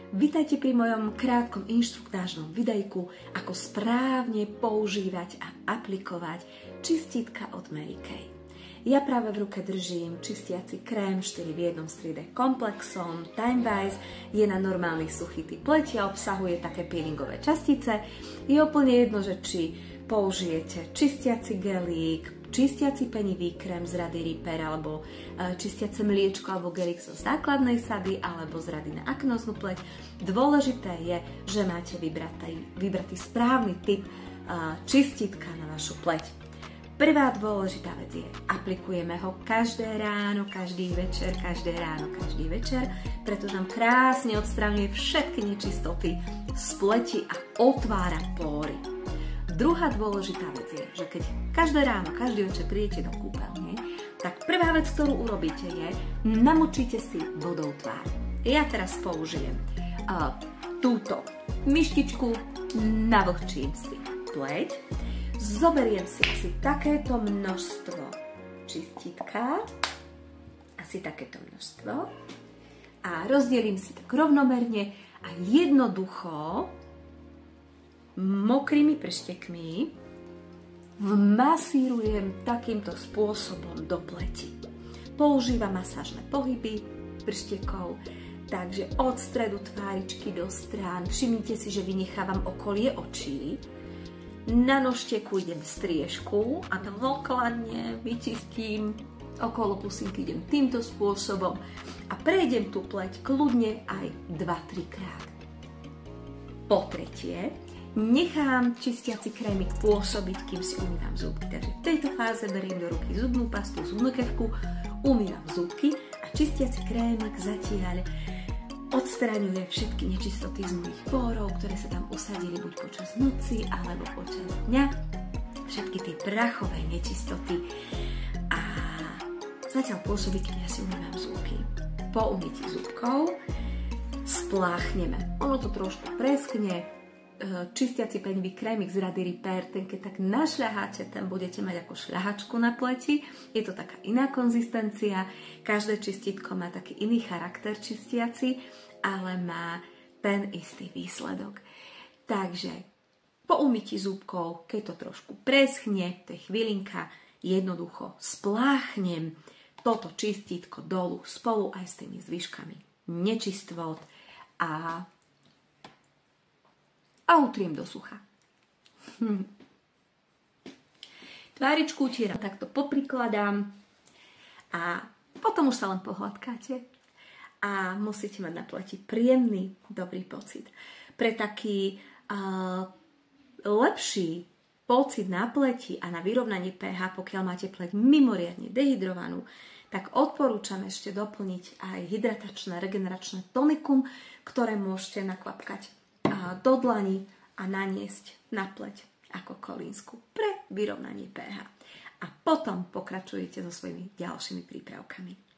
Vítajte pri mojom krátkom inštruktážnom videjku, ako správne používať a aplikovať čistítka od Mary Kay. Ja práve v ruke držím čistiaci krém 4 v 1 s 3D komplexom Timewise. Je na normálny suchý typ pleti a obsahuje také peelingové častice. Je úplne jedno, že či použijete čistiaci gelík, čistiaci penivý krém z rady Repair, alebo čistiace mliečko alebo gelík zo základnej sady, alebo z rady na aknóznu pleť. Dôležité je, že máte vybratý správny typ čistítka na vašu pleť. Prvá dôležitá vec je, aplikujeme ho každé ráno, každý večer, každé ráno, každý večer, pretože nám krásne odstraňuje všetky nečistoty z pleti a otvára pory. Druhá dôležitá vec je, že keď každé ráno, každý večer prídete do kúpeľne, tak prvá vec, ktorú urobíte je, namočíte si vodou tvár. Ja teraz použijem túto myštičku, navlhčím si pleť, zoberiem si asi takéto množstvo čistítka, asi takéto množstvo a rozdelím si tak rovnomerne a jednoducho mokrými prštekmi masírujem takýmto spôsobom do pleti. Používam masážne pohyby prštekov, takže od stredu tváričky do strán. Všimnite si, že vynechávam okolie očí. Na nožteku idem striežku a dôkladne vyčistím okolo pusinky, idem týmto spôsobom a prejdem tú pleť kľudne aj 2-3 krát. Po tretie, nechám čistiaci krémik pôsobiť, kým si umývam zúbky. Takže v tejto fáze beriem do ruky zubnú pastu, zubnú kefku, umývam zúbky a čistiaci krémik zatiaľ odstraňuje všetky nečistoty z mojich pórov, ktoré sa tam usadili buď počas noci alebo počas dňa. Všetky tie prachové nečistoty a zatiaľ pôsobí, keď ja si umývam zúbky. Po umytí zúbkov spláchneme. Ono to trošku preschne. Čistiaci penivý krémik z rady Repair, ten keď tak našľaháte, ten budete mať ako šľahačku na pleti. Je to taká iná konzistencia, každé čistítko má taký iný charakter čistiaci, ale má ten istý výsledok. Takže po umytí zúbkov, keď to trošku preschne, to je chvíľinka, jednoducho spláchnem toto čistítko dolu spolu aj s tými zvyškami nečistot a utriem do sucha. Tváričku utieram, takto poprikladám a potom už sa len pohľadkáte a musíte mať na pleti príjemný, dobrý pocit. Pre taký lepší pocit na pleti a na vyrovnanie pH, pokiaľ máte pleť mimoriadne dehydrovanú, tak odporúčam ešte doplniť aj hydratačné, regeneračné tonikum, ktoré môžete nakvapkať do dlani a naniesť na pleť ako kolínsku pre vyrovnanie pH. A potom pokračujete so svojimi ďalšími prípravkami.